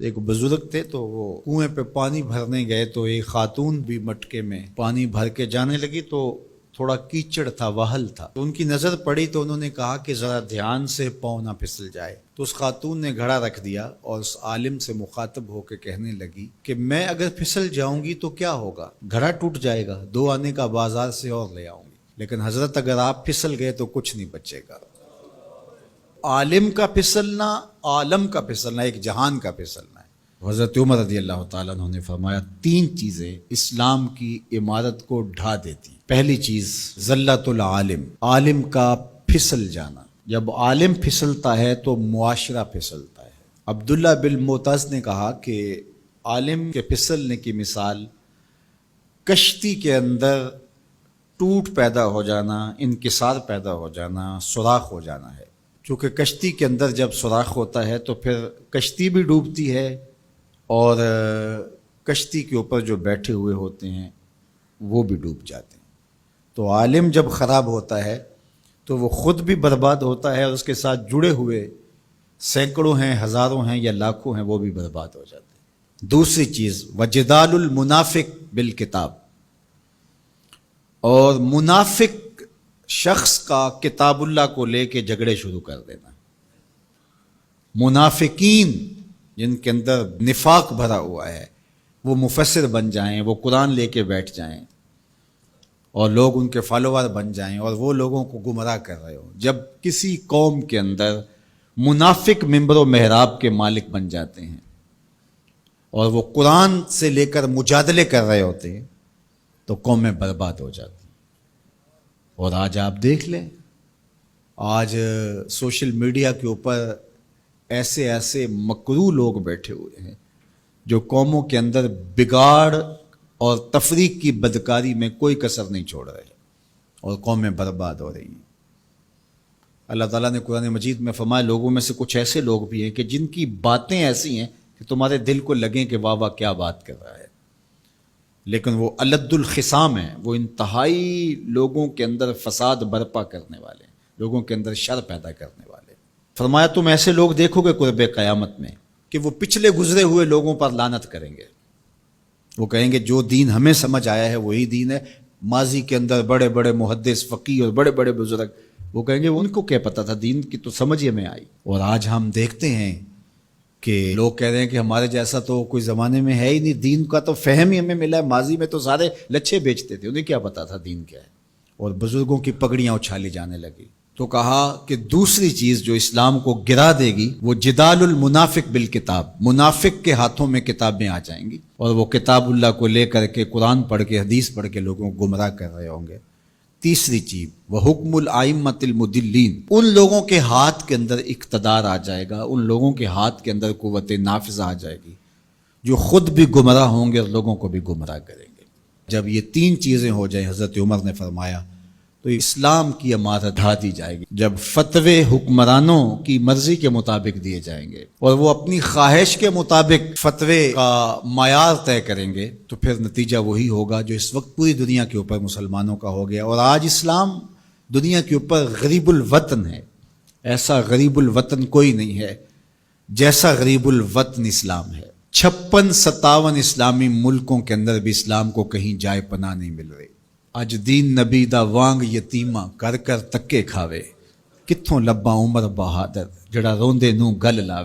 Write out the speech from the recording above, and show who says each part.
Speaker 1: ایک بزرگ تھے تو وہ کنویں پہ پانی بھرنے گئے تو ایک خاتون بھی مٹکے میں پانی بھر کے جانے لگی تو تھوڑا کیچڑ تھا، وہل تھا، تو ان کی نظر پڑی تو انہوں نے کہا کہ ذرا دھیان سے پاؤں نہ پھسل جائے. تو اس خاتون نے گھڑا رکھ دیا اور اس عالم سے مخاطب ہو کے کہنے لگی کہ میں اگر پھسل جاؤں گی تو کیا ہوگا، گھڑا ٹوٹ جائے گا، 2 آنے کا بازار سے اور لے آؤں گی، لیکن حضرت اگر آپ پھسل گئے تو کچھ نہیں بچے گا. عالم کا پھسلنا، عالم کا پھسلنا، ایک جہان کا پھسلنا ہے. حضرت عمر رضی اللہ تعالیٰ عنہ نے فرمایا 3 چیزیں اسلام کی عمارت کو ڈھا دیتی. پہلی چیز ذلت العالم، عالم کا پھسل جانا. جب عالم پھسلتا ہے تو معاشرہ پھسلتا ہے. عبداللہ بن معتز نے کہا کہ عالم کے پھسلنے کی مثال کشتی کے اندر ٹوٹ پیدا ہو جانا، انکسار پیدا ہو جانا، سوراخ ہو جانا ہے. چونکہ کشتی کے اندر جب سوراخ ہوتا ہے تو پھر کشتی بھی ڈوبتی ہے اور کشتی کے اوپر جو بیٹھے ہوئے ہوتے ہیں وہ بھی ڈوب جاتے ہیں. تو عالم جب خراب ہوتا ہے تو وہ خود بھی برباد ہوتا ہے اور اس کے ساتھ جڑے ہوئے سینکڑوں ہیں، ہزاروں ہیں یا لاکھوں ہیں، وہ بھی برباد ہو جاتے ہیں. دوسری چیز وجدال المنافق بالکتاب، اور منافق شخص کا کتاب اللہ کو لے کے جھگڑے شروع کر دینا. منافقین جن کے اندر نفاق بھرا ہوا ہے وہ مفسر بن جائیں، وہ قرآن لے کے بیٹھ جائیں اور لوگ ان کے فالوور بن جائیں اور وہ لوگوں کو گمراہ کر رہے ہوں. جب کسی قوم کے اندر منافق منبر و محراب کے مالک بن جاتے ہیں اور وہ قرآن سے لے کر مجادلے کر رہے ہوتے ہیں تو قومیں برباد ہو جاتی ہیں. اور آج آپ دیکھ لیں، آج سوشل میڈیا کے اوپر ایسے مکروہ لوگ بیٹھے ہوئے ہیں جو قوموں کے اندر بگاڑ اور تفریق کی بدکاری میں کوئی کسر نہیں چھوڑ رہے اور قومیں برباد ہو رہی ہیں. اللہ تعالیٰ نے قرآن مجید میں فرمایا لوگوں میں سے کچھ ایسے لوگ بھی ہیں کہ جن کی باتیں ایسی ہیں کہ تمہارے دل کو لگیں کہ واہ واہ کیا بات کر رہا ہے، لیکن وہ الد الخصام ہیں، وہ انتہائی لوگوں کے اندر فساد برپا کرنے والے ہیں، لوگوں کے اندر شر پیدا کرنے والے. فرمایا تم ایسے لوگ دیکھو گے قرب قیامت میں کہ وہ پچھلے گزرے ہوئے لوگوں پر لعنت کریں گے. وہ کہیں گے جو دین ہمیں سمجھ آیا ہے وہی دین ہے. ماضی کے اندر بڑے بڑے محدث، فقیہ اور بڑے بڑے بزرگ، وہ کہیں گے ان کو کیا پتہ تھا، دین کی تو سمجھ ہمیں آئی. اور آج ہم دیکھتے ہیں کہ لوگ کہہ رہے ہیں کہ ہمارے جیسا تو کوئی زمانے میں ہے ہی نہیں، دین کا تو فہم ہی ہمیں ملا ہے. ماضی میں تو سارے لچھے بیچتے تھے، انہیں کیا پتا تھا دین کیا ہے. اور بزرگوں کی پگڑیاں اچھالی جانے لگی. تو کہا کہ دوسری چیز جو اسلام کو گرا دے گی وہ جدال المنافق بالکتاب، منافق کے ہاتھوں میں کتابیں آ جائیں گی اور وہ کتاب اللہ کو لے کر کے قرآن پڑھ کے حدیث پڑھ کے لوگوں کو گمراہ کر رہے ہوں گے. تیسری چیز وہ حکم الائمۃ المدلین، ان لوگوں کے ہاتھ کے اندر اقتدار آ جائے گا، ان لوگوں کے ہاتھ کے اندر قوت نافذہ آ جائے گی جو خود بھی گمراہ ہوں گے اور لوگوں کو بھی گمراہ کریں گے. جب یہ 3 چیزیں ہو جائیں، حضرت عمر نے فرمایا تو اسلام کی عمارت ڈھا دی جائے گی. جب فتوے حکمرانوں کی مرضی کے مطابق دیے جائیں گے اور وہ اپنی خواہش کے مطابق فتوے کا معیار طے کریں گے تو پھر نتیجہ وہی ہوگا جو اس وقت پوری دنیا کے اوپر مسلمانوں کا ہو گیا. اور آج اسلام دنیا کے اوپر غریب الوطن ہے. ایسا غریب الوطن کوئی نہیں ہے جیسا غریب الوطن اسلام ہے. 56-57 اسلامی ملکوں کے اندر بھی اسلام کو کہیں جائے پناہ نہیں مل رہی. اج دین نبی دا وانگ یتیماں کر کر تکے کھاوے، کتھوں لباں عمر بہادر جڑا روندے نوں گل لاوے.